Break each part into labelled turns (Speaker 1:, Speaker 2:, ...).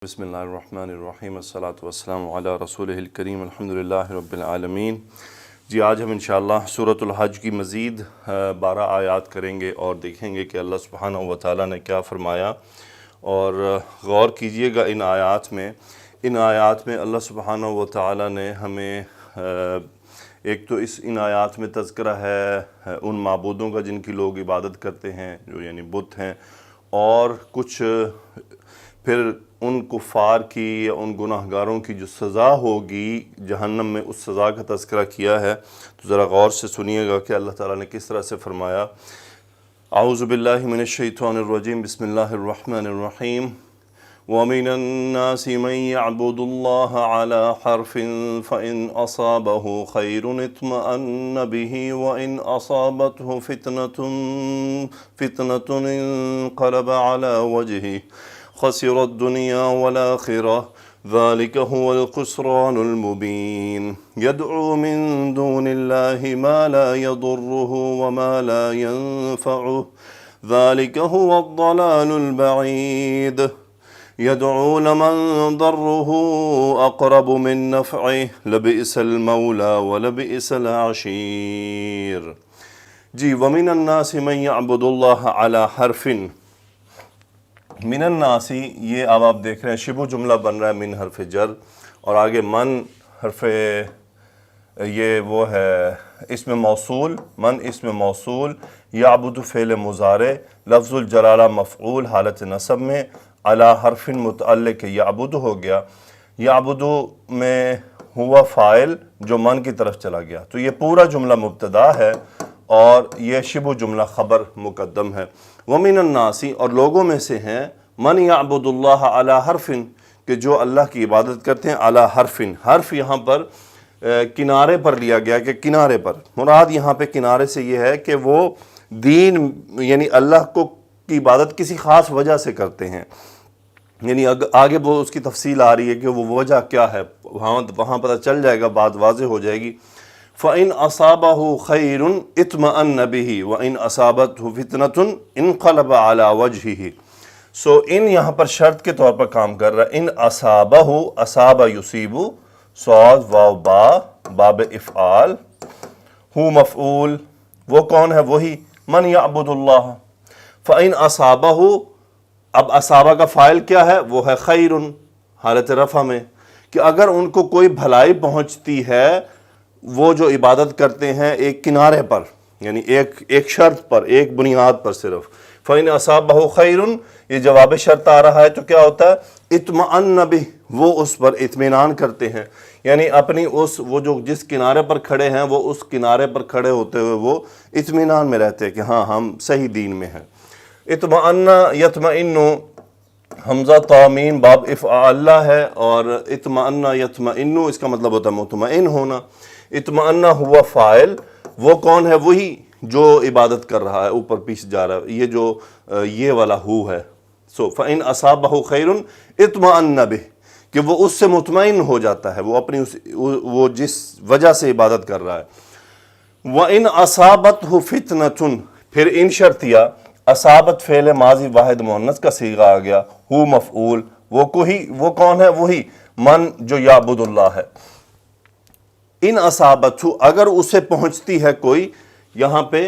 Speaker 1: بسم اللہ الرحمن الرحیم الصلاۃ والسلام علی رسولہ الکریم الحمدللہ رب العالمین۔ جی آج ہم انشاءاللہ سورۃ الحج کی مزید 12 آیات کریں گے اور دیکھیں گے کہ اللہ سبحانہ و تعالیٰ نے کیا فرمایا، اور غور کیجئے گا ان آیات میں اللہ سبحانہ و تعالیٰ نے ہمیں ایک تو ان آیات میں تذکرہ ہے ان معبودوں کا جن کی لوگ عبادت کرتے ہیں، جو یعنی بت ہیں، اور کچھ پھر ان کفار کی یا ان گناہ گاروں کی جو سزا ہوگی جہنم میں، اس سزا کا تذکرہ کیا ہے۔ تو ذرا غور سے سنیے گا کہ اللہ تعالیٰ نے کس طرح سے فرمایا۔ اعوذ باللہ من الشیطان الرجیم، بسم اللہ الرحمن الرحیم۔ وَمِنَ النَّاسِ مَن يَعْبُدُ اللَّهَ عَلَى حَرْفٍ فَإِنْ أَصَابَهُ خَيْرٌ اطْمَأَنَّ بِهِ وَإِنْ أَصَابَتْهُ فِتْنَةٌ انقلب عَلَى وَجْهِهِ خسر الدنيا والآخرة ذلك هو الخسران المبين يدعو من دون الله ما لا يضره وما لا ينفعه ذلك هو الضلال البعيد يدعو لمن ضره أقرب من نفعه لبئس المولى ولبئس العشير۔ جی ومن الناس من يعبد الله على حرف، من الناسی یہ اب آپ دیکھ رہے ہیں شبہ جملہ بن رہا ہے من حرف جر، اور آگے من حرف یہ وہ ہے اسم موصول، من اسم موصول، یعبد فعل مضارع، لفظ الجلالہ مفعول حالت نصب میں، علی حرف متعلق یعبد ہو گیا، یعبد میں ہوا فاعل جو من کی طرف چلا گیا، تو یہ پورا جملہ مبتدا ہے اور یہ شبہ جملہ خبر مقدم ہے۔ وَمِنَ النَّاسِ، اور لوگوں میں سے ہیں، من یعبد اللہ علی حرف، کہ جو اللہ کی عبادت کرتے ہیں، علی حرف، حرف یہاں پر کنارے پر لیا گیا کہ کنارے پر، مراد یہاں پہ کنارے سے یہ ہے کہ وہ دین یعنی اللہ کی عبادت کسی خاص وجہ سے کرتے ہیں، یعنی آگے وہ اس کی تفصیل آ رہی ہے کہ وہ وجہ کیا ہے، وہاں پتہ چل جائے گا، بات واضح ہو جائے گی۔ فَإِنْ أَصَابَهُ خَيْرٌ اطْمَأَنَّ بِهِ وَإِنْ أَصَابَتْهُ فِتْنَةٌ انقلب عَلَى وَجْهِهِ۔ ان یہاں پر شرط کے طور پر کام کر رہا ہے۔ ان أَصَابَهُ، أَصَابَ يُصِيبُ، صاد واو با، باب افعال، ہو مفعول، وہ کون ہے؟ وہی من یعبد اللہ۔ فَإِنْ أَصَابَهُ، اب اصابہ کا فاعل کیا ہے؟ وہ ہے خیر، حالت رفع میں، کہ اگر ان کو کوئی بھلائی پہنچتی ہے، وہ جو عبادت کرتے ہیں ایک کنارے پر، یعنی ایک شرط پر، ایک بنیاد پر صرف۔ فَإِنْ أَصَابَهُ خَيْرٌ، یہ جواب شرط آ رہا ہے تو کیا ہوتا ہے؟ اطمأن بِهِ، وہ اس پر اطمینان کرتے ہیں، یعنی اپنی وہ جو جس کنارے پر کھڑے ہیں وہ اس کنارے پر کھڑے ہوتے ہوئے وہ اطمینان میں رہتے ہیں کہ ہاں ہم صحیح دین میں ہیں۔ اطمأن یطمئن، حمزہ طامین باب افعال ہے، اور اطمأن یطمئن اس کا مطلب ہوتا ہے مطمئن ہونا۔ اطمأن ہوا فاعل، وہ کون ہے؟ وہی جو عبادت کر رہا ہے، اوپر پیچھے جا رہا ہے، یہ جو یہ والا ہو ہے۔ فَإِنْ أَصَابَهُ خَيْرٌ اطمأن بِهِ، کہ وہ اس سے مطمئن ہو جاتا ہے، وہ اپنی وہ جس وجہ سے عبادت کر رہا ہے۔ وَإِنْ أَصَابَتْهُ فِتْنَةٌ، پھر ان شرطیہ، اصابت فعل ماضی واحد مؤنث کا صیغہ آ گیا، ہو مفعول، وہ کون ہے؟ وہی من جو یعبد اللہ ہے۔ ان اصابت، اگر اسے پہنچتی ہے کوئی، یہاں پہ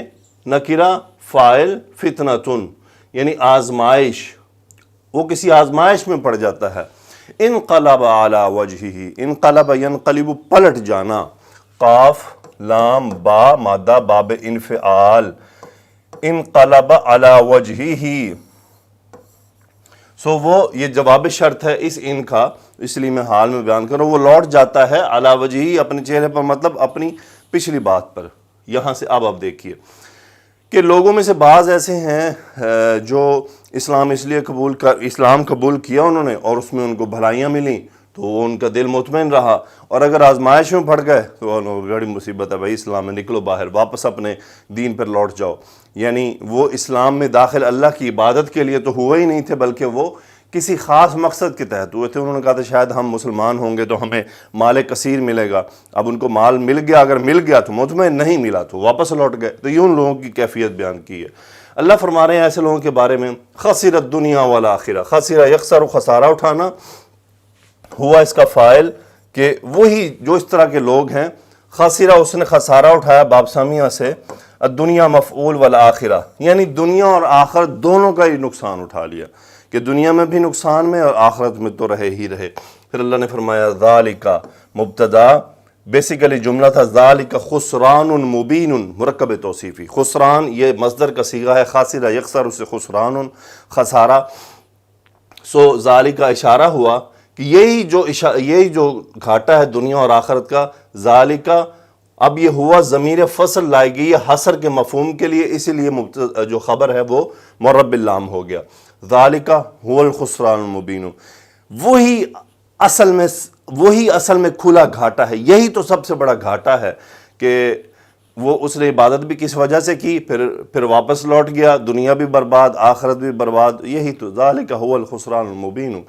Speaker 1: نکرہ فاعل فتنتن، یعنی آزمائش، وہ کسی آزمائش میں پڑ جاتا ہے۔ انقلب علی وجہہ، انقلب ینقلب پلٹ جانا، قاف لام با مادہ باب انفعال، انقلب علی وجہہ، وہ یہ جواب شرط ہے اس ان کا، اس لیے میں حال میں بیان کروں، وہ لوٹ جاتا ہے علی وجہی، اپنے چہرے پر، مطلب اپنی پچھلی بات پر۔ یہاں سے اب آپ دیکھیے کہ لوگوں میں سے بعض ایسے ہیں جو اسلام قبول کیا انہوں نے، اور اس میں ان کو بھلائیاں ملیں تو ان کا دل مطمئن رہا، اور اگر آزمائش میں پڑ گئے تو بڑی مصیبت ہے بھائی، اسلام میں نکلو باہر، واپس اپنے دین پر لوٹ جاؤ۔ یعنی وہ اسلام میں داخل اللہ کی عبادت کے لیے تو ہوئے ہی نہیں تھے، بلکہ وہ کسی خاص مقصد کے تحت ہوئے تھے۔ انہوں نے کہا تھا شاید ہم مسلمان ہوں گے تو ہمیں مال کثیر ملے گا، اب ان کو مال مل گیا، اگر مل گیا تو مطمئن، نہیں ملا تو واپس لوٹ گئے۔ تو یہ ان لوگوں کی کیفیت بیان کی ہے۔ اللہ فرما رہے ہیں ایسے لوگوں کے بارے میں، خسر الدنیا والآخرہ، خسرہ یخسر خسارہ اٹھانا، ہوا اس کا فاعل کہ وہی جو اس طرح کے لوگ ہیں، خاسرہ اس نے خسارہ اٹھایا باب سامیہ سے، الدنیا مفعول والآخرہ، یعنی دنیا اور آخرت دونوں کا ہی نقصان اٹھا لیا کہ دنیا میں بھی نقصان میں اور آخرت میں تو رہے ہی رہے۔ پھر اللہ نے فرمایا ذالک مبتدا، بیسیکلی جملہ تھا ذالک خسران مبین، مرکب توصیفی، خسران یہ مصدر کا صیغہ ہے، خاسرہ یخسر اسے خسران خسارہ، سو ذالک کا اشارہ ہوا کہ یہی جو گھاٹا ہے دنیا اور آخرت کا، ذالک اب یہ ہوا ضمیر فصل لائی گئی ہے حصر کے مفہوم کے لیے، اسی لیے جو خبر ہے وہ معرب باللام ہو گیا۔ ذالک هو الخسران المبین، وہی اصل میں کھلا گھاٹا ہے، یہی تو سب سے بڑا گھاٹا ہے کہ وہ اس نے عبادت بھی کس وجہ سے کی، پھر واپس لوٹ گیا، دنیا بھی برباد آخرت بھی برباد، یہی تو ذالک هو الخسران المبین۔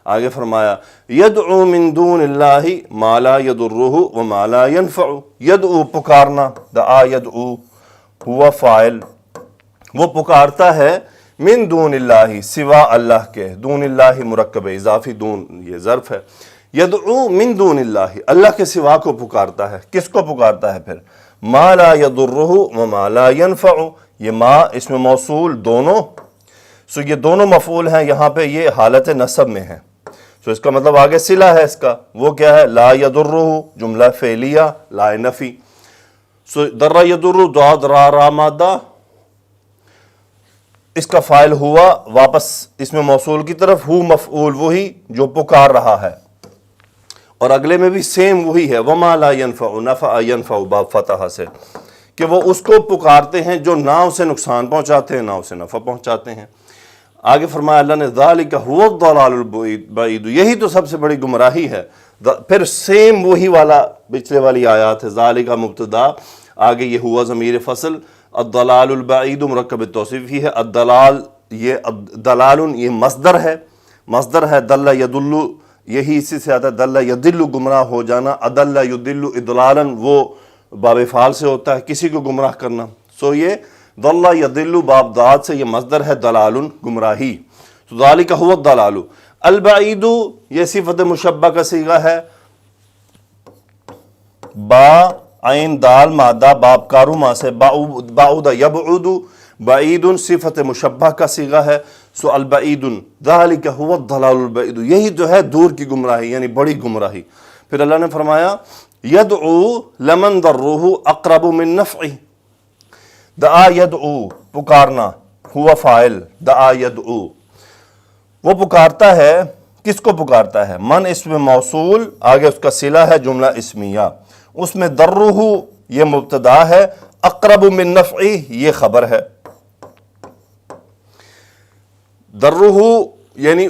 Speaker 1: آگے فرمایا یدعو من دون اللہ ما لا یضرہ وما لا ینفع، یدعو پکارنا، دعا یدعو ہوا فاعل، وہ پکارتا ہے من دون اللہ سوا اللہ کے، دون اللہ مرکب اضافی، دون یہ ظرف ہے، یدعو من دون اللہ اللہ کے سوا کو پکارتا ہے، کس کو پکارتا ہے؟ پھر ما لا یضرہ وما لا ینفع، یہ ما اسم موصول دونوں، سو یہ دونوں مفعول ہیں یہاں پہ، یہ حالت نصب میں ہیں، سو اس کا مطلب آگے صلہ ہے اس کا، وہ کیا ہے؟ لا یضرہ، جملہ فعلیہ لا نفی، سو در یضر ضاد را را مادہ، اس کا فاعل ہوا واپس اس میں موصول کی طرف، ہو مفعول وہی جو پکار رہا ہے، اور اگلے میں بھی سیم وہی ہے، وما لا ینفع، نفع ینفع باب فتح سے، کہ وہ اس کو پکارتے ہیں جو نہ اسے نقصان پہنچاتے ہیں نہ اسے نفع پہنچاتے ہیں۔ آگے فرمایا اللہ نے ذالک هو الضلال البعید، یہی تو سب سے بڑی گمراہی ہے۔ پھر سیم وہی والا پچھلے والی آیات ہے، ذالک مبتدا، آگے یہ ہوا ضمیر فصل، الضلال البعید مرکب توصیفی ہے، الدلال یہ دلال یہ مصدر ہے، دل یدل، یہی اسی سے آتا ہے دل یدل گمراہ ہو جانا، ادل یدل اضلالا وہ باب فعال سے ہوتا ہے کسی کو گمراہ کرنا، سو یہ ضل یضل باب ذات سے یہ مصدر ہے دلال گمراہی، تو ذالک هو الضلال البعید، یہ صفت مشبہ کا صیغہ ہے، با عین دال مادہ باب کاروما سے، بعود یبعود، بعید صفت مشبہ کا صیغہ ہے، سو البعید ذالک هو الضلال البعید، یہی جو ہے دور کی گمراہی یعنی بڑی گمراہی۔ پھر اللہ نے فرمایا یدعو لمن ضرہ اقرب من نفعہ، دعا یدعو پکارنا، ہوا فاعل دعا یدعو، وہ پکارتا ہے، کس کو پکارتا ہے؟ من اسم موصول، آگے اس کا صلہ ہے جملہ اسمیہ، اس میں درہ یہ مبتدا ہے، اقرب من نفعہ یہ خبر ہے، درہ یعنی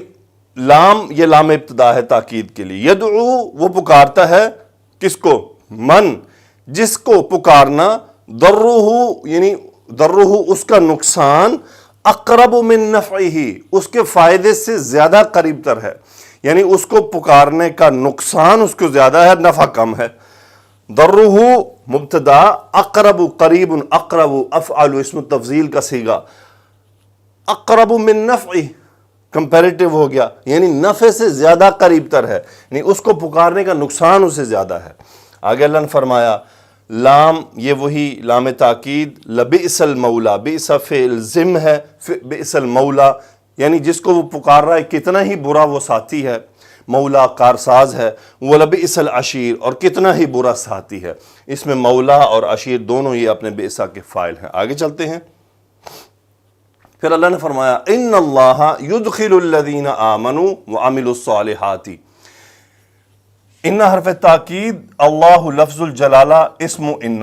Speaker 1: لام یہ لام ابتدا ہے تاکید کے لیے، یدعو وہ پکارتا ہے کس کو؟ من جس کو پکارنا، درہ یعنی درہ اس کا نقصان، اقرب من نفعہ اس کے فائدے سے زیادہ قریب تر ہے، یعنی اس کو پکارنے کا نقصان اس کو زیادہ ہے، نفع کم ہے۔ درہ مبتدا، اقرب قریب، اقرب افعل اسم تفضیل کا صیغہ، اقرب من نفعہ کمپیریٹیو ہو گیا، یعنی نفع سے زیادہ قریب تر ہے، یعنی اس کو پکارنے کا نقصان اسے زیادہ ہے۔ آگے اللہ نے فرمایا لام یہ وہی لام تاکید، لبئس المولا، بئس فعل ذم ہے، بئس المولا یعنی جس کو وہ پکار رہا ہے کتنا ہی برا وہ ساتھی ہے، مولا کارساز ہے، وَلَبِئْسَ الْعَشِيرُ اور کتنا ہی برا ساتھی ہے، اس میں مولا اور عشیر دونوں یہ اپنے بئسا کے فاعل ہیں۔ آگے چلتے ہیں، پھر اللہ نے فرمایا ان اللہ یدخل الذین آمنوا وعملوا الصالحات، ان حرف تاکید، اللہ لفظ الجلالہ، اسم ان،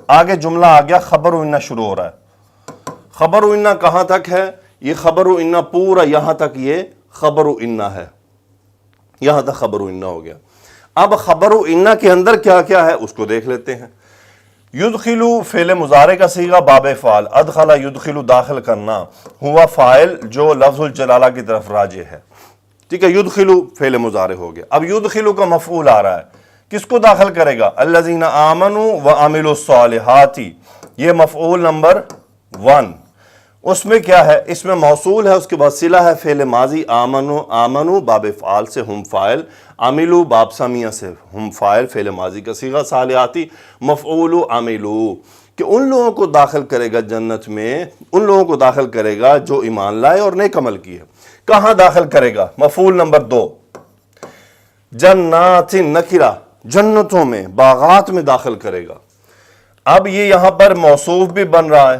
Speaker 1: آگے جملہ آ گیا خبر ان شروع ہو رہا ہے۔ خبر ان کہاں تک ہے؟ یہ خبر ان پورا یہاں تک یہ خبر ان ہے، یہاں تک خبر ان ہو گیا۔ اب خبر ان کے اندر کیا کیا ہے اس کو دیکھ لیتے ہیں۔ یدخلو فعل مضارع کا صیغہ باب فعال، ادخل یدخلو داخل کرنا، ہوا فاعل جو لفظ الجلالہ کی طرف راجع ہے، ٹھیک ہے، یدخلو فعل مضارع ہو گیا۔ اب یدخلو کا مفعول آ رہا ہے، کس کو داخل کرے گا؟ الذین آمنوا وعملوا الصالحات، یہ مفعول نمبر 1، اس میں کیا ہے؟ اس میں موصول ہے، اس کے بعد صلہ ہے فعل ماضی، آمنو باب فعال سے ہم فاعل، عملو باب سمیہ سے ہم فاعل، فعل ماضی کا صیغہ صالحاتی، مفعول عملو، کہ ان لوگوں کو داخل کرے گا جنت میں، ان لوگوں کو داخل کرے گا جو ایمان لائے اور نیک عمل کیے۔ کہاں داخل کرے گا؟ مفعول نمبر 2، جنات نکرہ، جنتوں میں، باغات میں داخل کرے گا۔ اب یہ یہاں پر موصوف بھی بن رہا ہے،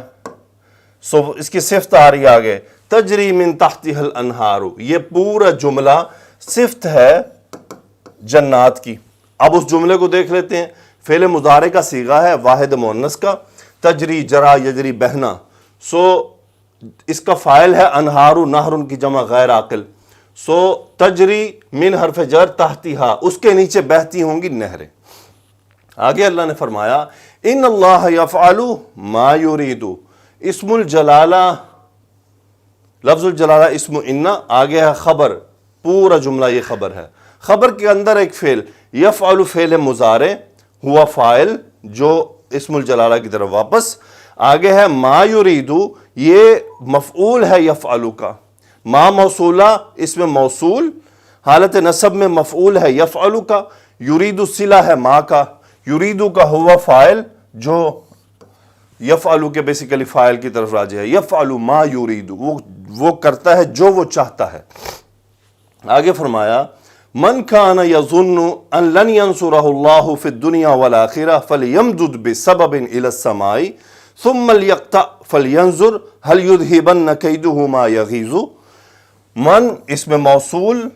Speaker 1: اس کی صفت آ رہی ہے آگے، تجری من تحتها الانہار، یہ پورا جملہ صفت ہے جنات کی۔ اب اس جملے کو دیکھ لیتے ہیں، فعل مضارع کا صیغہ ہے واحد مؤنث کا، تجری جرا یجری بہنا، اس کا فاعل ہے انہار، نہر کی جمع غیر عاقل، تجری من حرف جر تحتها، اس کے نیچے بہتی ہوں گی نہریں۔ آگے اللہ نے فرمایا ان اللہ یفعل ما یرید، اسم الجلالہ، لفظ الجلالہ اسم ان، آگے ہے خبر، پورا جملہ یہ خبر ہے، خبر کے اندر ایک فعل، یفعل فعل مضارع، ہوا فاعل جو اسم الجلالہ کی طرف واپس، آگے ہے ما یرید، یہ مفعول ہے یفعل کا، ما موصولہ اس میں موصول، حالت نصب میں مفعول ہے یفعل کا، یرید صلہ ہے ما کا، یریدو کا ہوا فاعل جو یفعلو کے بیسیکلی فاعل کی طرف راجع ہے، یفعلو ما یریدو، وہ کرتا ہے جو وہ چاہتا ہے۔ آگے فرمایا من کان یظن ان لن ینصرہ اللہ فی الدنیا والآخرہ فلیمدد بسبب الی السماء ثم لیقطع فلینظر هل یذہبن کیدہ ما یغیظ۔ من اس میں موصول،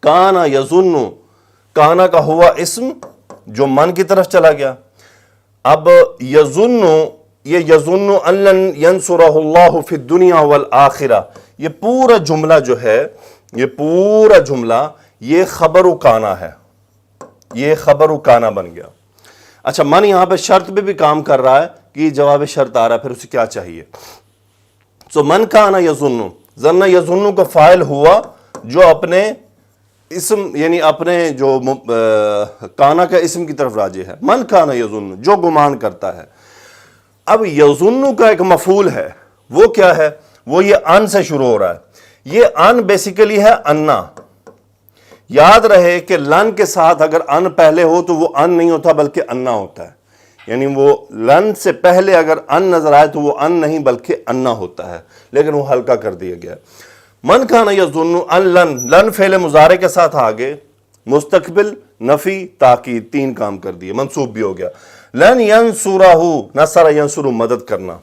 Speaker 1: کان یظن، کانا کا ہوا اسم جو من کی طرف چلا گیا۔ اب یظن، یہ یظن ان لن ینصرہ اللہ فی الدنیا والآخرہ، یہ پورا جملہ جو ہے، یہ پورا جملہ یہ خبر و کانا ہے، یہ خبر و کانا بن گیا۔ اچھا، من یہاں پہ شرط پہ بھی کام کر رہا ہے کہ یہ جواب شرط آ رہا ہے، پھر اسے کیا چاہیے؟ من کانا یظن، ظن یظن کا فاعل ہوا جو اپنے اسم، یعنی اپنے جو کانا کا اسم کی طرف راجع ہے، من کانا یظن، جو گمان کرتا ہے۔ اب یظن کا ایک مفعول ہے، وہ کیا ہے؟ وہ یہ ان سے شروع ہو رہا ہے، یہ ان بیسیکلی ہے انا۔ یاد رہے کہ لن کے ساتھ اگر ان پہلے ہو تو وہ ان نہیں ہوتا بلکہ انا ہوتا ہے، یعنی وہ لن سے پہلے اگر ان نظر آئے تو وہ ان نہیں بلکہ انا ہوتا ہے، لیکن وہ ہلکا کر دیا گیا۔ من کان یظن ان لن، لن فعل مضارع کے ساتھ آگے مستقبل، نفی، تاکید، تین کام کر دیے، منصوب بھی ہو گیا۔ لن ینصرہ، نصر ینصر مدد کرنا،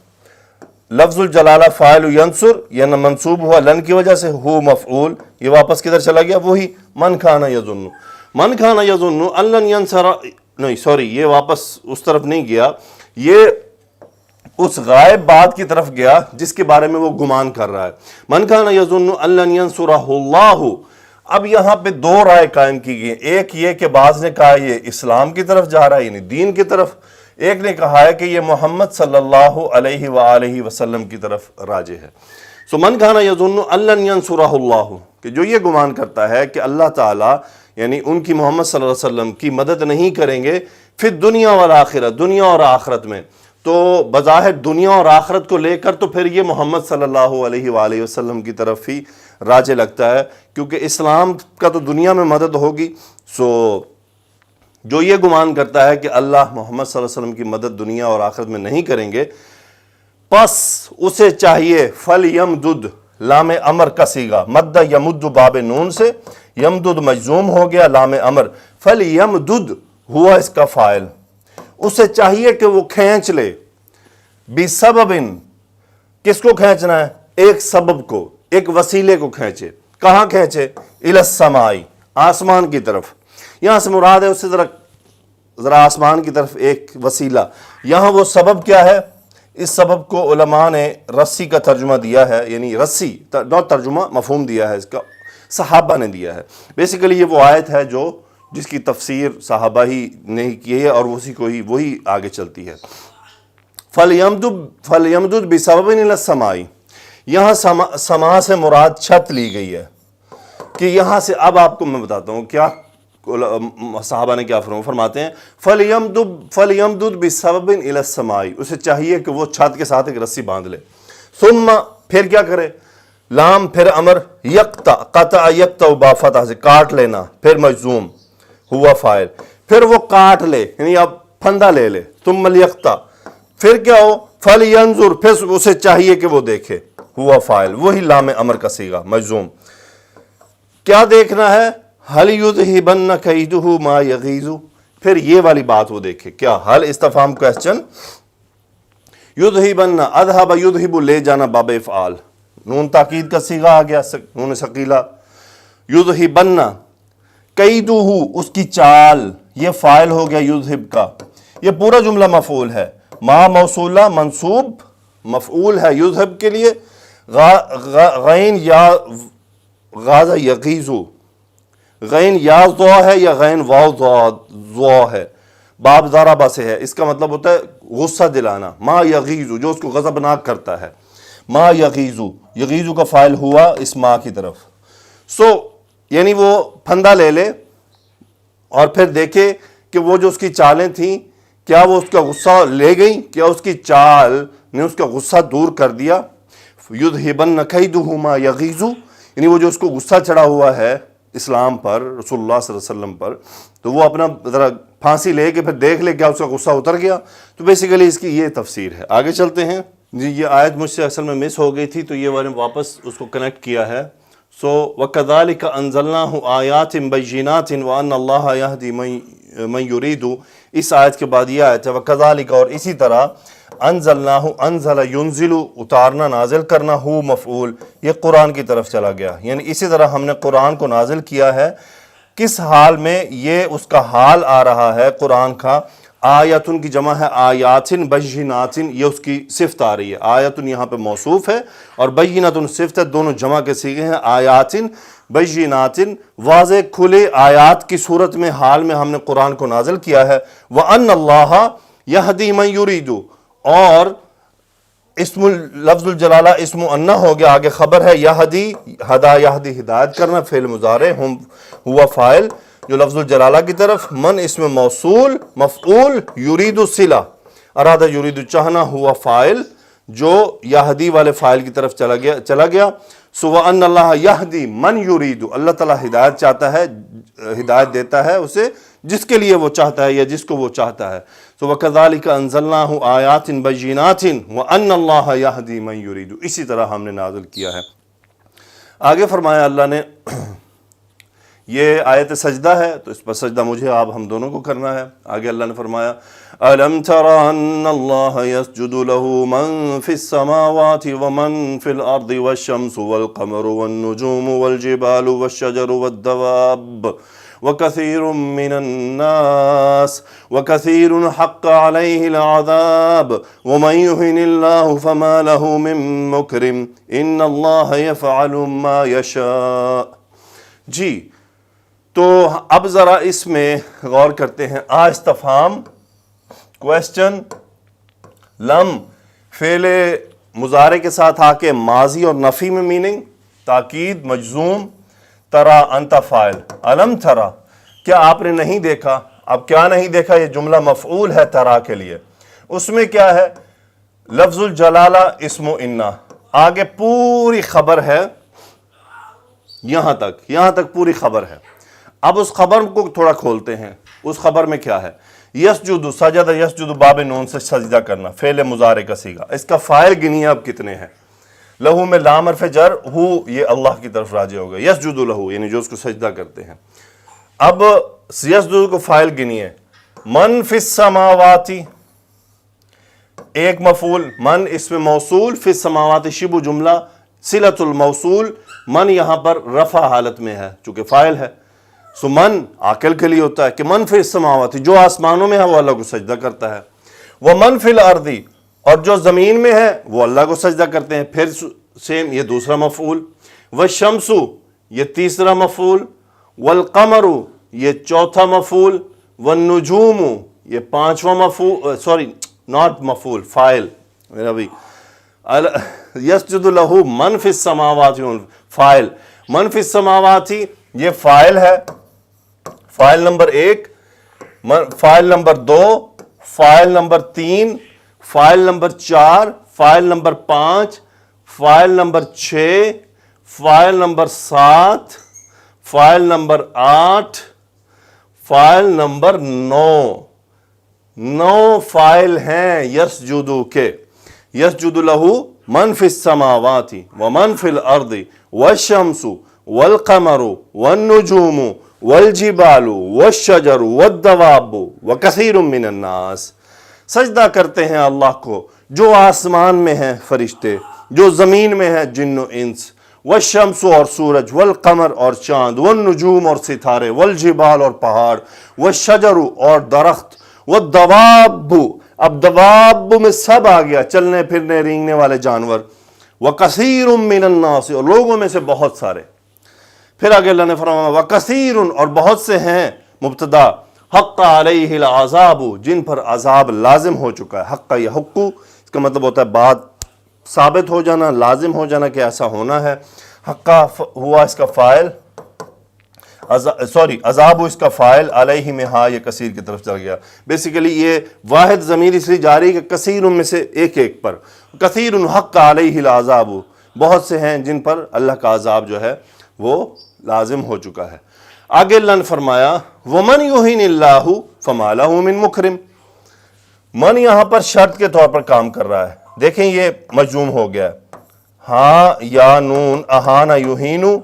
Speaker 1: لفظ الجلالہ فاعل ینصر، یہ منصوب ہوا لن کی وجہ سے، ہو مفعول، یہ واپس کدھر چلا گیا؟ وہی من کان یظن، من کان یظن ان لن ینصر، نہیں سوری، یہ واپس اس طرف نہیں گیا، یہ اس غائب بات کی طرف گیا جس کے بارے میں وہ گمان کر رہا ہے۔ من کان یظن ان لن ینصرہ اللہ، اب یہاں پہ دو رائے قائم کی گئی، ایک یہ کہ بعض نے کہا یہ اسلام کی طرف جا رہا ہے، یعنی دین کی طرف، ایک نے کہا ہے کہ یہ محمد صلی اللہ علیہ وآلہ وسلم کی طرف راجع ہے۔ من کان یظن ان لن ینصرہ اللہ، کہ جو یہ گمان کرتا ہے کہ اللہ تعالیٰ یعنی ان کی محمد صلی اللہ علیہ وسلم کی مدد نہیں کریں گے فی الدنیا والآخرہ، دنیا اور آخرت میں، تو بظاہر دنیا اور آخرت کو لے کر تو پھر یہ محمد صلی اللہ علیہ وآلہ وسلم کی طرف ہی راجع لگتا ہے، کیونکہ اسلام کا تو دنیا میں مدد ہوگی۔ جو یہ گمان کرتا ہے کہ اللہ محمد صلی اللہ علیہ وسلم کی مدد دنیا اور آخرت میں نہیں کریں گے، پس اسے چاہیے فَلْيَمْدُدْ، لام امر کا صیغہ، مد یمد باب نون سے، یمدد مجزوم ہو گیا، لام امر، فَلْيَمْدُدْ ہوا اس کا فاعل، اسے چاہیے کہ وہ کھینچ لے، بسبب، کس کو کھینچنا ہے؟ ایک سبب کو، ایک وسیلے کو کھینچے۔ کہاں کھینچے؟ الی السماء، آسمان کی طرف۔ یہاں سے مراد ہے اس سے ذرا آسمان کی طرف ایک وسیلہ، یہاں وہ سبب کیا ہے؟ اس سبب کو علماء نے رسی کا ترجمہ دیا ہے، یعنی رسی نہ ترجمہ، مفہوم دیا ہے اس کا، صحابہ نے دیا ہے۔ بیسیکلی یہ وہ آیت ہے جو جس کی تفسیر صحابہ ہی نے کی ہے اور اسی کو ہی وہی آگے چلتی ہے۔ فَلْيَمْدُدْ بِسَبَبٍ إِلَى السَّمَاءِ، یہاں سما سے مراد چھت لی گئی ہے، کہ یہاں سے، اب آپ کو میں بتاتا ہوں کیا صحابہ نے کیا فرماتے ہیں فَلْيَمْدُدْ بِسَبَبٍ إِلَى السَّمَاءِ، اسے چاہیے کہ وہ چھت کے ساتھ ایک رسی باندھ لے. ثم پھر کیا کرے، لام پھر امر، یقطع قطع یقطع با فتح سے کاٹ لینا، پھر مجزوم ہوا فاعل، پھر وہ کاٹ لے یعنی اب پھندا لے لے. ثم لیقطع پھر کیا ہو، فَلْيَنْظُرْ پھر اسے چاہیے کہ وہ دیکھے، ہوا فاعل، وہی لام امر کا صیغہ مجزوم. کیا دیکھنا ہے، هل یذهبن کیدہ ما یغیظ، پھر یہ والی بات وہ دیکھے. کیا حل استفہام کوسچن، یذہبن اذهب یذہب لے جانا باب افعال، نون تاکید کا صیغہ آ گیا نون ثقیلہ. یذہبن کیدہ اس کی چال، یہ فاعل ہو گیا یذہب کا. یہ پورا جملہ مفعول ہے، ما موصولہ منصوب مفعول ہے یذہب کے لیے. غین یا غازہ یغیظو، غین یا ضا ہے یا غین واو ضا ہے، باب ضربہ سے ہے، اس کا مطلب ہوتا ہے غصہ دلانا. ما یغیظو جو اس کو غضبناک کرتا ہے، ما یغیظو، یغیظو کا فاعل ہوا اس ما کی طرف. یعنی وہ پھندا لے لے اور پھر دیکھے کہ وہ جو اس کی چالیں تھیں کیا وہ اس کا غصہ لے گئیں، کیا اس کی چال نے اس کا غصہ دور کر دیا. یذہبن کیدہ ما یغیظ، یعنی وہ جو اس کو غصہ چڑھا ہوا ہے اسلام پر، رسول اللہ صلی اللہ علیہ وسلم پر، تو وہ اپنا ذرا پھانسی لے کے پھر دیکھ لے کیا اس کا غصہ اتر گیا. تو بیسیکلی اس کی یہ تفسیر ہے. آگے چلتے ہیں. جی یہ آیت مجھ سے اصل میں مس ہو گئی تھی تو یہ میں نے واپس اس کو کنیکٹ کیا ہے. وَكَذَلِكَ أَنزَلْنَاهُ آيَاتٍ بَيِّنَاتٍ وَأَنَّ اللَّهَ يَهْدِي مَن يُرِيدُ. اس آیت کے بعد یہ آیت ہے وَكَذَلِكَ، اور اسی طرح انزلناہ، انزل ینزل اتارنا نازل کرنا، ہو مفعول، یہ قرآن کی طرف چلا گیا. یعنی اسی طرح ہم نے قرآن کو نازل کیا ہے. کس حال میں، یہ اس کا حال آ رہا ہے قرآن کا. آیاتن کی جمع ہے آیاتن بیناتن، یہ اس کی صفت آ رہی ہے. آیاتن یہاں پہ موصوف ہے اور بیناتن صفت ہے، دونوں جمع کے صیغے ہیں. آیاتن بیناتن، واضح کھلے آیات کی صورت میں حال میں ہم نے قرآن کو نازل کیا ہے. وَأَنَّ اللَّهَ يَهْدِي مَن يُرِيدُ، اور اسم لفظ الجلالہ اسم انہ ہو گیا، آگے خبر ہے یہدی، ہدا یہدی ہدایت کرنا، فعل مضارع، ہوا فاعل جو لفظ الجلالہ کی طرف، من اسم موصول مفعول، یرید صلہ ارادہ یرید چاہنا، ہوا فاعل جو یہدی والے فاعل کی طرف چلا گیا. سو وَأَنَّ اللَّهَ يَهْدِي مَن يُرِيدُ، اللہ تعالیٰ ہدایت چاہتا ہے، ہدایت دیتا ہے اسے جس کے لیے وہ چاہتا ہے یا جس کو وہ چاہتا ہے. تو وَكَذَلِكَ أَنزَلْنَاهُ آيَاتٍ بَيِّنَاتٍ وَأَنَّ اللَّهَ يَهْدِي مَن يُرِيدُ. اسی طرح ہم نے نازل کیا ہے. آگے فرمایا اللہ نے، یہ آیت سجدہ ہے تو اس پر سجدہ مجھے آپ ہم دونوں کو کرنا ہے. آگے اللہ نے فرمایا أَلَمْ تَرَ أَنَّ اللَّهَ يَسْجُدُ لَهُ مَن فِي السَّمَاوَاتِ وَمَن فِي الْأَرْضِ وَالشَّمْسُ وَالْقَمَرُ وَالنُّجُومُ وَالْجِبَالُ وَالشَّجَرُ وَالدَّوَابُّ وَكَثِيرٌ مِّنَ النَّاسِ وَكَثِيرٌ حَقَّ عَلَيْهِ الْعَذَابُ وَمَن يُهِنِ اللَّهُ فَمَا لَهُ مِن مُّكْرِمٍ إِنَّ اللَّهَ يَفْعَلُ مَا يَشَاءُ. جی تو اب ذرا اس میں غور کرتے ہیں. استفہام کوسچن، لم فعل مضارع کے ساتھ آ کے ماضی اور نفی میں میننگ، تاکید مجزوم، ترا انت فاعل. الم ترا، کیا آپ نے نہیں دیکھا. اب کیا نہیں دیکھا، یہ جملہ مفعول ہے ترا کے لیے. اس میں کیا ہے، لفظ الجلالہ اسم انہ، آگے پوری خبر ہے، یہاں تک پوری خبر ہے. اب اس خبر کو تھوڑا کھولتے ہیں. اس خبر میں کیا ہے، یسجد، سجدہ یسجد، باب نون سے سجدہ کرنا، فعل مضارع کا صیغہ. اس کا فاعل گنیے اب کتنے ہیں. لہو میں لام حرف جر، ہو یہ اللہ کی طرف راجع ہوگا. یسجد لہو یعنی جو اس کو سجدہ کرتے ہیں. اب یسجد کو فاعل گنیے. من فی السماوات، ایک مفعول، من اسم موصول، فی السماوات شبہ جملہ، صلۃ الموصول. من یہاں پر رفع حالت میں ہے چونکہ فاعل ہے. سو من عاقل کے لیے ہوتا ہے کہ من فی السماوات، جو آسمانوں میں ہے وہ اللہ کو سجدہ کرتا ہے. وہ من فی الارض، اور جو زمین میں ہے وہ اللہ کو سجدہ کرتے ہیں. پھر سیم یہ دوسرا مفعول. والشمس یہ تیسرا مفعول. والقمر یہ چوتھا مفعول. والنجوم یہ پانچواں مفعول، سوری ناٹ مفعول، فاعل. میرا بھائی یسجد لہ من فی السماوات، فاعل. من فی السماوات یہ فاعل ہے. File number 1، file number 2، file number 3، file number 4، file number 5، file number 6، file number 7، file number 8، file number 9 file ہیں یسجدو کے. یسجد لہو من فی السماوات ومن فی الارض والشمس والقمر والنجوم والجبال والشجر والدواب وکثیر من الناس. سجدہ کرتے ہیں اللہ کو جو آسمان میں ہیں فرشتے، جو زمین میں ہیں جن و انس، والشمس اور سورج، والقمر اور چاند، والنجوم اور ستارے، والجبال اور پہاڑ، والشجر اور درخت، والدواب، اب دواب میں سب آ گیا، چلنے پھرنے رینگنے والے جانور، وکثیر من الناس، اور لوگوں میں سے بہت سارے. پھر آگے اللہ نے فرمایا وکثیر، اور بہت سے ہیں مبتدا، حق علیہ العذاب، جن پر عذاب لازم ہو چکا ہے. حق یحق، اس کا مطلب ہوتا ہے بات ثابت ہو جانا، لازم ہو جانا کہ ایسا ہونا ہے. حقہ ہوا اس کا فاعل، عذاب اس کا فاعل، علیہ میں ہاں یہ کثیر کی طرف چل گیا. بیسیکلی یہ واحد ضمیر اس لیے جاری کہ کثیر میں سے ایک ایک پر، کثیر حق علیہ العذاب، بہت سے ہیں جن پر اللہ کا عذاب جو ہے وہ لازم ہو چکا ہے. آگے اللہ نے فرمایا وَمَنْ يُهِنِ اللَّهُ فَمَا لَهُ مِن مُكْرِمٍ. من یہاں پر شرط کے طور پر کام کر رہا ہے. دیکھیں یہ مجزوم ہو گیا، ہاں یا نون اہانا یوہینو،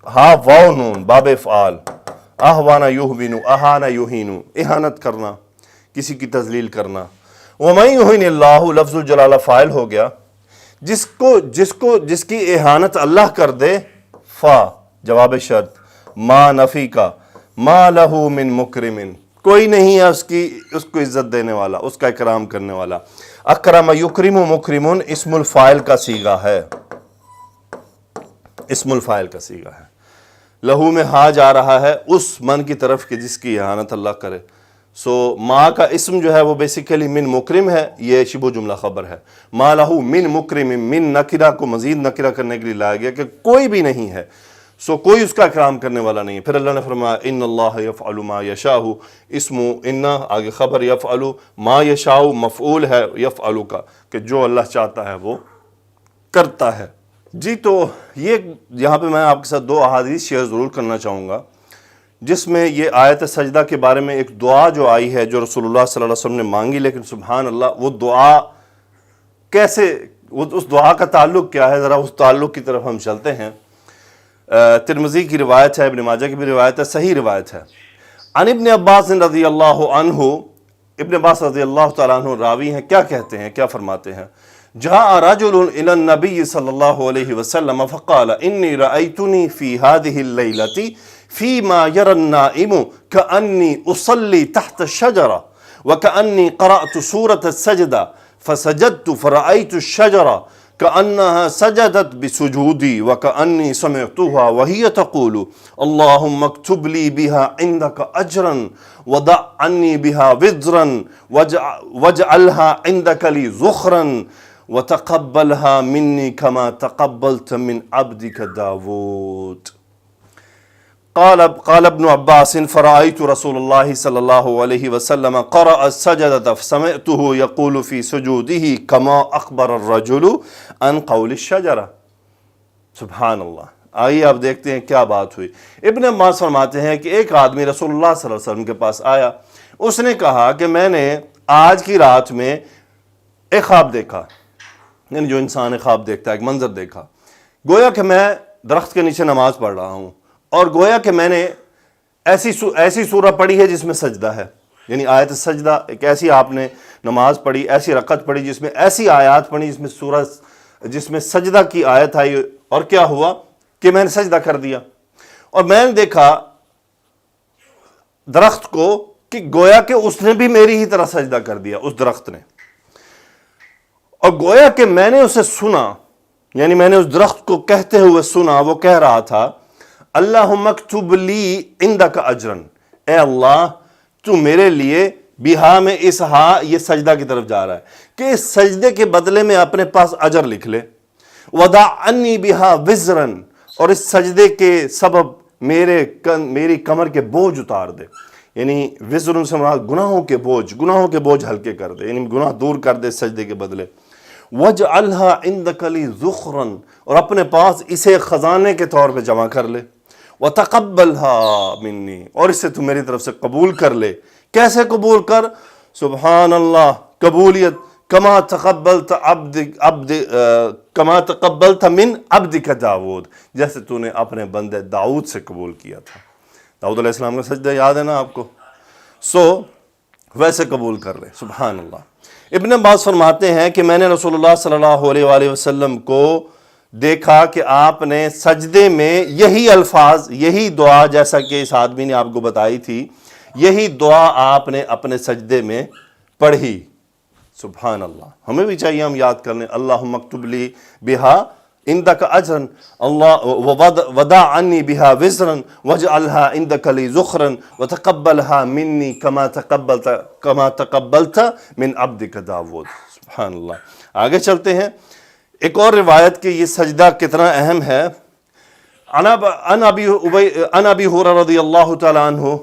Speaker 1: ہاں واو نون باب افعال، اہوانا یوہوینو، اہانا یوہینو، اہانت کرنا، کسی کی تذلیل کرنا. وَمَنْ يُهِنِ اللَّهُ لفظ الجلالہ فاعل ہو گیا. جس کی اہانت اللہ کر دے، فا جواب شرط، ما نفی کا، ما لہو من مکرمن، کوئی نہیں ہے اس کو عزت دینے والا، اس کا اکرام کرنے والا. اکرم یکرم مکرمن اسم الفاعل کا صیغہ ہے، اسم الفاعل کا صیغہ ہے. لہو میں ہا جا رہا ہے اس من کی طرف کہ جس کی اہانت اللہ کرے. سو ما کا اسم جو ہے وہ بیسیکلی من مکرم ہے، یہ شبہ جملہ خبر ہے. ما لہو من مکرم، من نکرہ کو مزید نکرہ کرنے کے لیے لایا گیا کہ کوئی بھی نہیں ہے، سو کوئی اس کا اکرام کرنے والا نہیں ہے. پھر اللہ نے فرمایا ان اللہ یفعل ما یشاء، اسم ان آگے خبر، یفعل ما یشاء مفعول ہے یفعل کا کہ جو اللہ چاہتا ہے وہ کرتا ہے. جی تو یہ یہاں پہ میں آپ کے ساتھ دو احادیث شیئر ضرور کرنا چاہوں گا جس میں یہ آیت سجدہ کے بارے میں ایک دعا جو آئی ہے جو رسول اللہ صلی اللہ علیہ وسلم نے مانگی، لیکن سبحان اللہ وہ دعا کیسے، اس دعا کا تعلق کیا ہے، ذرا اس تعلق کی طرف ہم چلتے ہیں. ترمذی کی روایت ہے، ابن ماجہ کی بھی روایت ہے، صحیح روایت ہے. عن ابن عباس رضی اللہ عنہ، ابن عباس رضی اللہ تعالیٰ عنہ راوی ہیں، کیا کہتے ہیں، کیا فرماتے ہیں؟ جاء رجل الى النبی صلی اللہ علیہ وسلم فقال انی رأیتنی فی هذه الليلة فيما يرى النائم كأني أصلي تحت الشجرة وكأني قرأت سورة السجدة فسجدت فرأيت الشجرة كأنها سجدت بسجودي وكأني سمعتها وهي تقول اللهم اكتب لي بها عندك أجرا وضع عني بها وزرا واجعلها عندك لي ذخرا وتقبلها مني كما تقبلت من عبدك داود. قال ابن عباس فرأيت رسول الله صلى الله عليه وسلم قرأ السجدة فسمعته يقول في سجوده كما أخبر الرجل عن قول الشجرة. سبحان اللہ. آئیے آپ دیکھتے ہیں کیا بات ہوئی. ابن عباس فرماتے ہیں کہ ایک آدمی رسول اللہ صلی اللہ علیہ وسلم کے پاس آیا، اس نے کہا کہ میں نے آج کی رات میں ایک خواب دیکھا، یعنی جو انسان ایک خواب دیکھتا ہے، ایک منظر دیکھا، گویا کہ میں درخت کے نیچے نماز پڑھ رہا ہوں اور گویا کہ میں نے ایسی سورہ پڑھی ہے جس میں سجدہ ہے، یعنی آیت سجدہ ایک ایسی آپ نے نماز پڑھی، ایسی رکعت پڑھی جس میں ایسی آیات پڑھی جس میں سجدہ کی آیت آئی، اور کیا ہوا کہ میں نے سجدہ کر دیا اور میں نے دیکھا درخت کو کہ گویا کہ اس نے بھی میری ہی طرح سجدہ کر دیا، اس درخت نے، اور گویا کہ میں نے اسے سنا، یعنی میں نے اس درخت کو کہتے ہوئے سنا، وہ کہہ رہا تھا اللہم اکتب لی عندک اجرن، اے اللہ تو میرے لیے بیہا میں اس ہا یہ سجدہ کی طرف جا رہا ہے کہ اس سجدے کے بدلے میں اپنے پاس اجر لکھ لے، وضع عنی بیہا وزرن، اور اس سجدے کے سبب میری کمر کے بوجھ اتار دے، یعنی وزر سے مراد گناہوں کے بوجھ ہلکے کر دے، یعنی گناہ دور کر دے سجدے کے بدلے۔ وَاجْعَلْهَا عِنْدَكَ لِي ذُخْرًا، اور اپنے پاس اسے خزانے کے طور پہ جمع کر لے۔ وَتَقَبَّلْهَا مِنِّي، اور اسے تو میری طرف سے قبول کر لے۔ کیسے قبول کر؟ سبحان اللہ، قبولیت کما تقبلت من عبدک داؤد، جیسے تو نے اپنے بندے داؤد سے قبول کیا تھا۔ داؤد علیہ السلام کا سجدہ یاد ہے نا آپ کو، ویسے قبول کر لے۔ سبحان اللہ۔ ابن عباس فرماتے ہیں کہ میں نے رسول اللہ صلی اللہ علیہ وآلہ وسلم کو دیکھا کہ آپ نے سجدے میں یہی الفاظ، یہی دعا، جیسا کہ اس آدمی نے آپ کو بتائی تھی، یہی دعا آپ نے اپنے سجدے میں پڑھی۔ سبحان اللہ، ہمیں بھی چاہیے ہم یاد کر لیں، اللہم اکتب لی بہا عندک اجرا، وضع عنی بہا وزرا واجعلہا عندک لی ذخرا وتقبلہا منی کما تقبلت من عبدک داؤد۔ سبحان اللہ۔ آگے چلتے ہیں، ایک اور روایت کہ یہ سجدہ کتنا اہم ہے۔ عن ابی ہریرہ رضی اللہ تعالی عنہ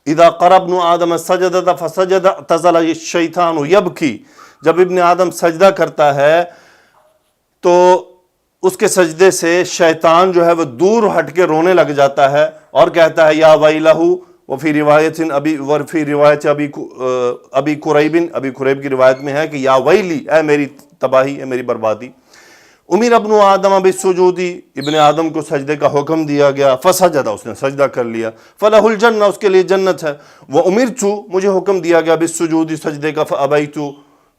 Speaker 1: اذا قرأ ابن آدم السجدۃ فسجد اعتزل الشیطان یبکی، جب ابن آدم سجدہ کرتا ہے تو اس کے سجدے سے شیطان جو ہے وہ دور ہٹ کے رونے لگ جاتا ہے اور کہتا ہے یا ویلہ، وفی روایت ابی قریب کی روایت میں ہے کہ یا ویلی، اے میری تباہی، اے میری بربادی۔ امیر ابن آدم بالسجود، ابن آدم کو سجدے کا حکم دیا گیا، فسجد، اس نے سجدہ کر لیا، فلہ الجنہ، اس کے لیے جنت ہے، وامرت، مجھے حکم دیا گیا بالسجود، سجدے کا، فابیت،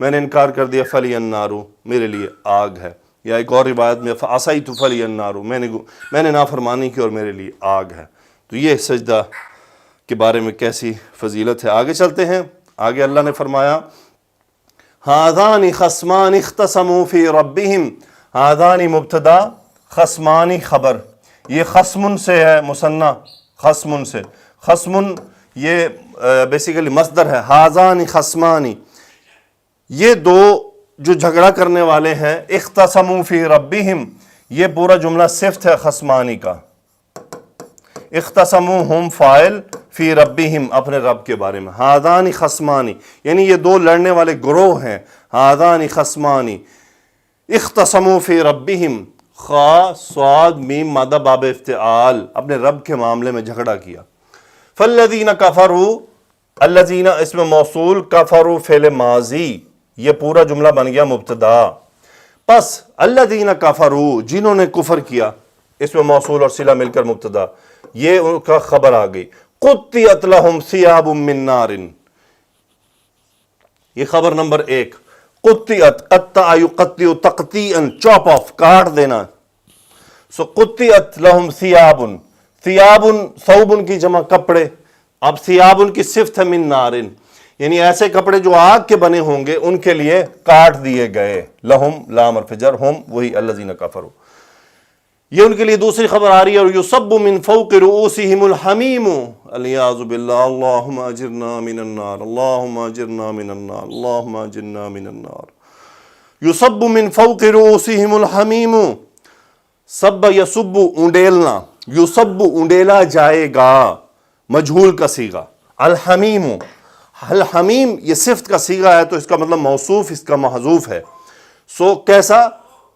Speaker 1: میں نے انکار کر دیا، فلی النار، میرے لیے آگ ہے۔ یا ایک اور روایت میں فعصیت فلی النار، میں نے نافرمانی کی اور میرے لیے آگ ہے۔ تو یہ سجدہ کے بارے میں کیسی فضیلت ہے۔ آگے چلتے ہیں، آگے اللہ نے فرمایا ہذان خصمان اختصموا فی ربہم، ہذان مبتدا، خصمان خبر، یہ خصم سے ہے، مثنیٰ خصم سے، خصم یہ بیسیکلی مصدر ہے، ہذان خصمانی، یہ دو جو جھگڑا کرنے والے ہیں، اختصموا فی ربہم، یہ پورا جملہ صفت ہے خصمانی کا، اختصموا ہم فاعل، فی ربہم اپنے رب کے بارے میں، ہذان خصمانی یعنی یہ دو لڑنے والے گروہ ہیں، ہذان خصمانی اختصموا فی ربہم، خا صاد میم مادہ باب افتعال، اپنے رب کے معاملے میں جھگڑا کیا۔ فالذین کفروا، الذین اسم موصول، کفروا فعل ماضی، یہ پورا جملہ بن گیا مبتدا، پس الذین کفروا، جنہوں نے کفر کیا، اسم موصول اور صلہ مل کر مبتدا، یہ ان کا خبر آ گئی، قطعت لہم ثیاب من نار، یہ خبر نمبر ایک، قطعت، قطع یقطع تقطیعا، چاپ آف، کاٹ دینا، سو قطعت لہم ثیاب، ثیاب ثوب کی جمع کپڑے، اب ثیاب کی صفت ہے من نار، یعنی ایسے کپڑے جو آگ کے بنے ہوں گے ان کے لیے کاٹ دیے گئے، لہم لام اور فجر، ہم وہی الذین کفروا، یہ ان کے لیے دوسری خبر آ رہی ہے، اور یصب من فوق رؤوسہم الحمیم، والعیاذ باللہ، اللہم اجرنا من النار، اللہم اجرنا من النار، اللہم اجرنا من النار، یصب من فوق رؤوسہم الحمیم، سب یصب اونڈیلنا، یصب اونڈیلا جائے گا، مجہول کا صیغہ، الحمیم، الحمیم یہ صفت کا صیغہ ہے تو اس کا مطلب موصوف اس کا محذوف ہے، سو کیسا؟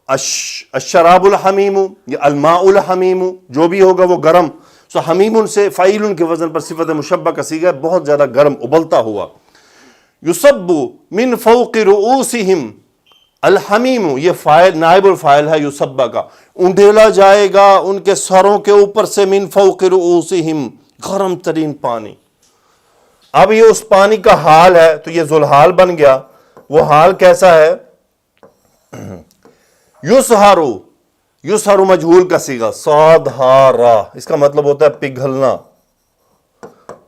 Speaker 1: الشراب الحمیم یا الماء الحمیم، جو بھی ہوگا وہ گرم، سو حمیم سے فعیل کے وزن پر صفت مشبہ کا صیغہ ہے، بہت زیادہ گرم ابلتا ہوا۔ یصب من فوق رؤوسہم الحمیم، یہ فاعل نائب الفاعل ہے یصب کا، اونڈیلا جائے گا ان کے سروں کے اوپر سے، من فوق رؤوسہم، گرم ترین پانی۔ اب یہ اس پانی کا حال ہے تو یہ ذوالحال بن گیا، وہ حال کیسا ہے؟ یسہرو، یسہرو مجہول کا صیغہ، صاد ہا را، اس کا مطلب ہوتا ہے پگھلنا،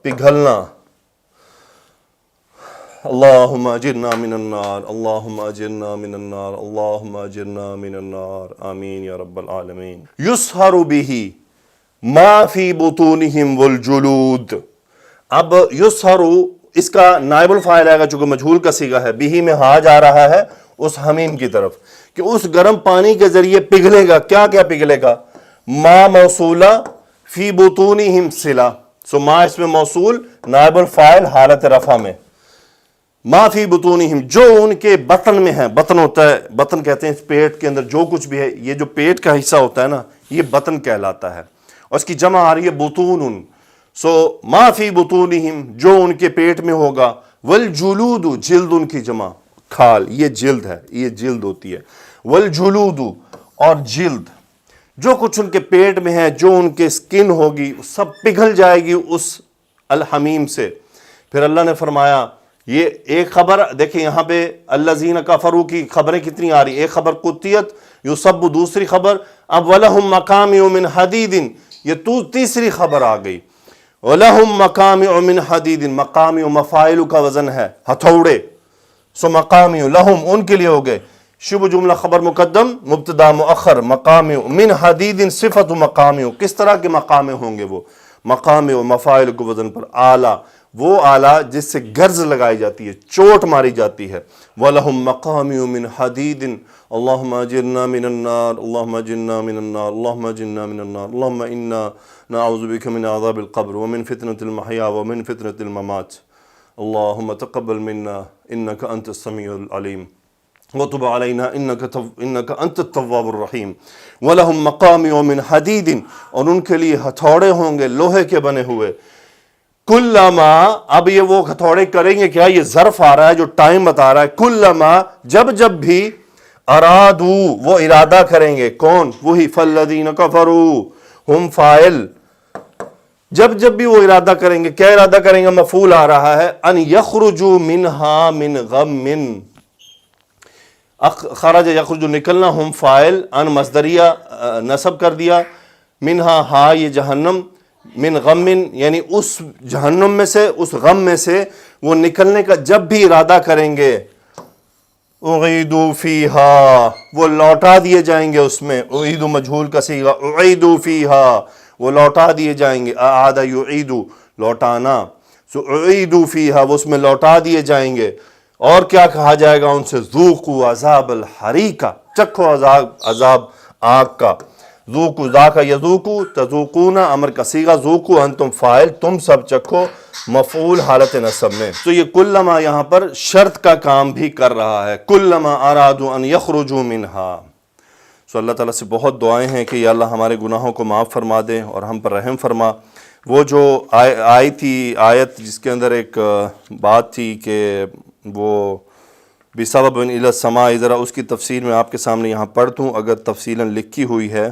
Speaker 1: پگھلنا۔ اللہم اجرنا من النار، اللہم اجرنا من النار، اللہم اجرنا من النار، آمین یا رب العالمین۔ یسہر بہ ما فی بطونہم والجلود، اب یسہر اس کا نائب الفاعل آئے گا چونکہ مجہول کا صیغہ ہے، بہ میں ہا جا رہا ہے اس حمیم کی طرف کہ اس گرم پانی کے ذریعے پگھلے گا، کیا کیا پگھلے گا؟ ما موصولہ فی بطونہم صلہ، سو ما اس میں موصول نائب الفاعل حالت رفع میں، ما فی بطونہم جو ان کے بطن میں ہے، بطن ہوتا ہے، بطن کہتے ہیں اس پیٹ کے اندر جو کچھ بھی ہے، یہ جو پیٹ کا حصہ ہوتا ہے نا یہ بطن کہلاتا ہے، اور اس کی جمع آ رہی ہے بطون، سو ما فی بطونہم جو ان کے پیٹ میں ہوگا، والجلود جلد ان کی جمع، کھال یہ جلد ہے، یہ جلد ہوتی ہے، والجلود اور جلد، جو کچھ ان کے پیٹ میں ہے، جو ان کے سکن ہوگی سب پگھل جائے گی اس الحمیم سے۔ پھر اللہ نے فرمایا یہ ایک خبر دیکھیں یہاں پہ الذین کفروا کی خبریں کتنی آ رہی، ایک خبر قطعیت یصب، دوسری خبر اب وَلَهُمْ مَقَامِعُ مِنْ حَدِيدٍ، یہ تیسری خبر آ گئی، وَلَهُمْ مَقَامِعُ مِنْ حَدِيدٍ، مقامع مفاعل کا وزن ہے ہتھوڑے، سو مقامع لہم ان کے لیے ہو گئے، شبہ جملہ خبر مقدم مبتدا مؤخر، مقامع من حدید صفت مقامع، کس طرح کے مقامع ہوں گے وہ، مقامع مفاعل کو وزن پر، آلہ وہ آلہ جس سے گرز لگائی جاتی ہے، چوٹ ماری جاتی ہے، وَلَهُمْ مَقَامِعُ مِنْ حَدِيدٍ اللہم اجرنا من النار اللہم اجرنا من النار اللہم اجرنا من النار اللہم انا نعوذ بک من عذاب القبر ومن فتنة المحیا ومن فتنة الممات اللہم تقبل منا انک انت السمیع العلیم وتب علینا انک انت التواب الرحیم وَلَهُمْ مَقَامِعُ مِنْ حَدِيدٍ، اور ان کے لیے ہتھوڑے ہوں گے لوہے کے بنے ہوئے، کلما، اب یہ وہ ہتھوڑے کریں گے کیا، یہ ظرف آ رہا ہے جو ٹائم بتا رہا ہے، کلما جب بھی ارادو وہ ارادہ کریں گے، کون، وہی فالذین کفروا ہم فاعل، جب بھی وہ ارادہ کریں گے، کیا ارادہ کریں گے، مفعول آ رہا ہے، ان یخرجوا منہا من غم، خرج یخرج نکلنا، ہم فاعل، ان مصدریہ نصب کر دیا، منہا ہا یہ جہنم، من غم یعنی اس جہنم میں سے، اس غم میں سے وہ نکلنے کا جب بھی ارادہ کریں گے، اعیدوا فیہا وہ لوٹا دیے جائیں گے اس میں، اعیدوا مجہول کا صیغہ، اعیدوا فیہا وہ لوٹا دیے جائیں گے، اعاد یعیدو لوٹانا، سو اعیدوا فیہا وہ اس میں لوٹا دیے جائیں گے، اور کیا کہا جائے گا ان سے، ذوقوا عذاب الحریقہ، چکھو عذاب آگ کا، ذوقوا ذاک یذوقوا تذوقون امر کا صیغہ، ذوقوا انتم فاعل تم سب چکھو، مفعول حالت نصب میں، تو یہ کلما یہاں پر شرط کا کام بھی کر رہا ہے، کلما ارادوا ان یخرجوا منہا، سو اللہ تعالیٰ سے بہت دعائیں ہیں کہ یا اللہ ہمارے گناہوں کو معاف فرما دیں اور ہم پر رحم فرما۔ وہ جو آئی تھی آیت جس کے اندر ایک بات تھی کہ وہ بسبب الی السماء، ذرا اس کی تفسیر میں آپ کے سامنے یہاں پڑھ دوں، اگر تفصیلاً لکھی ہوئی ہے۔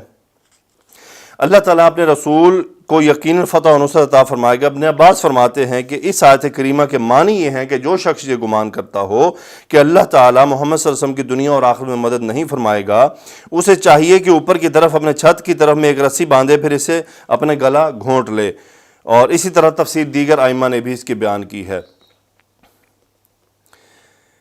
Speaker 1: اللہ تعالیٰ اپنے رسول کو یقیناً فتح و نصرت عطا فرمائے گا۔ ابن عباس فرماتے ہیں کہ اس آیت کریمہ کے معنی یہ ہیں کہ جو شخص یہ گمان کرتا ہو کہ اللہ تعالیٰ محمد صلی اللہ علیہ وسلم کی دنیا اور آخرت میں مدد نہیں فرمائے گا، اسے چاہیے کہ اوپر کی طرف اپنے چھت کی طرف میں ایک رسی باندھے، پھر اسے اپنے گلا گھونٹ لے، اور اسی طرح تفسیر دیگر ائمہ نے بھی اس کی بیان کی ہے۔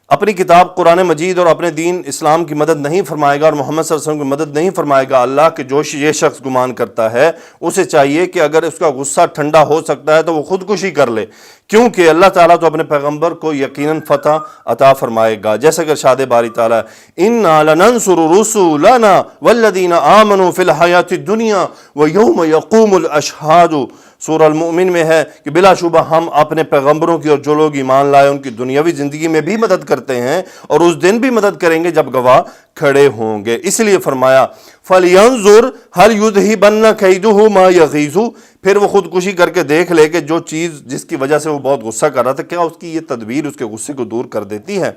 Speaker 1: اپنی کتاب قرآن مجید اور اپنے دین اسلام کی مدد نہیں فرمائے گا اور محمد صلی اللہ علیہ وسلم کی مدد نہیں فرمائے گا اللہ کہ جو یہ شخص گمان کرتا ہے، اسے چاہیے کہ اگر اس کا غصہ ٹھنڈا ہو سکتا ہے تو وہ خودکشی کر لے، کیونکہ اللہ تعالیٰ تو اپنے پیغمبر کو یقیناً فتح عطا فرمائے گا، جیسا کہ ارشاد باری تعالیٰ اِنَّا لَنَنْصُرُ رُسُلَنَا وَالَّذِينَ آمَنُوا فِي الْحَيَاةِ الدُّنْيَا وَيَوْمَ يَقُومُ الْأَشْهَادُ، سورہ المؤمن میں ہے کہ بلا شبہ ہم اپنے پیغمبروں کی اور جو لوگ ایمان لائے ان کی دنیاوی زندگی میں بھی مدد کرتے ہیں اور اس دن بھی مدد کریں گے جب گواہ کھڑے ہوں گے، اس لیے فرمایا فَلْيَنْظُرْ هَلْ يُذْهِبَنَّ كَيْدُهُ مَا يَغِيظُ، پھر وہ خودکشی کر کے دیکھ لے کہ جو چیز جس کی وجہ سے وہ بہت غصہ کر رہا تھا، کیا اس کی یہ تدبیر اس کے غصے کو دور کر دیتی ہے۔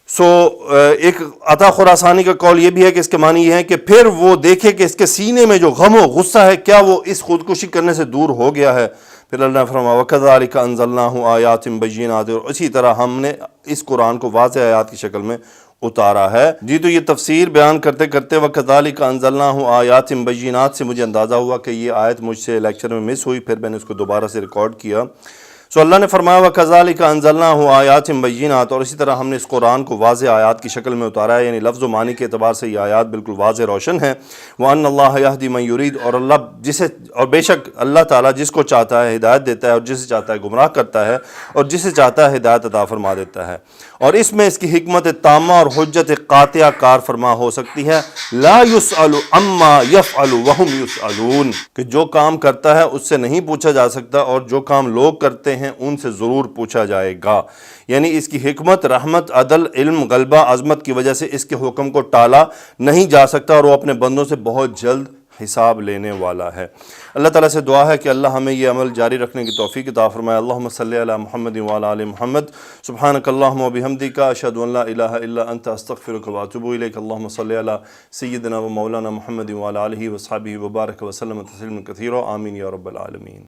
Speaker 1: سو ایک عطا خراسانی کا قول یہ بھی ہے کہ اس کے معنی یہ ہے کہ پھر وہ دیکھے کہ اس کے سینے میں جو غم و غصہ ہے کیا وہ اس خودکشی کرنے سے دور ہو گیا ہے۔ پھر اللہ نے فرمایا وَكَذَلِكَ أَنزَلْنَاهُ آيَاتٍ بَيِّنَاتٍ، اور اسی طرح ہم نے اس قرآن کو واضح آیات کی شکل میں اتارا ہے۔ جی تو یہ تفسیر بیان کرتے کرتے وَكَذَلِكَ أَنزَلْنَاهُ آيَاتٍ بَيِّنَاتٍ سے مجھے اندازہ ہوا کہ یہ آیت مجھ سے لیکچر میں مس ہوئی، پھر میں نے اس کو دوبارہ سے ریکارڈ کیا۔ سو اللہ نے فرمایا وَكَذَلِكَ أَنزَلْنَاهُ آيَاتٍ بَيِّنَاتٍ، اور اسی طرح ہم نے اس قرآن کو واضح آیات کی شکل میں اتارا ہے، یعنی لفظ و معنی کے اعتبار سے یہ آیات بالکل واضح روشن ہیں۔ وَأَنَّ اللَّهَ يَهْدِي مَن يُرِيدُ، اور بے شک اللہ تعالیٰ جس کو چاہتا ہے ہدایت دیتا ہے، اور جسے چاہتا ہے گمراہ کرتا ہے، اور جسے چاہتا ہے ہدایت عطا فرما دیتا ہے۔ اور اس میں اس کی حکمت تامہ اور حجت قاطعہ کار فرما ہو سکتی ہے، لا يسأل عما يفعل وهم يسألون، کہ جو کام کرتا ہے اس سے نہیں پوچھا جا سکتا، اور جو کام لوگ کرتے ہیں ان سے ضرور پوچھا جائے گا۔ یعنی اس کی حکمت، رحمت، عدل، علم، غلبہ، عظمت کی وجہ سے اس کے حکم کو ٹالا نہیں جا سکتا، اور وہ اپنے بندوں سے بہت جلد حساب لینے والا ہے۔ اللہ تعالیٰ سے دعا ہے کہ اللہ ہمیں یہ عمل جاری رکھنے کی توفیق عطا فرمائے۔ اللہم صلی علی محمد وعلی آل محمد، سبحانک اللہم وبحمدک، اشہد ان لا الہ الا انت، استغفرک واتوب الیک۔ اللہم صلی علی سیدنا و مولانا محمد وعلی آلہ وصحبہ وبارک وسلم تسلیما کثیرا، آمین یا رب العالمین۔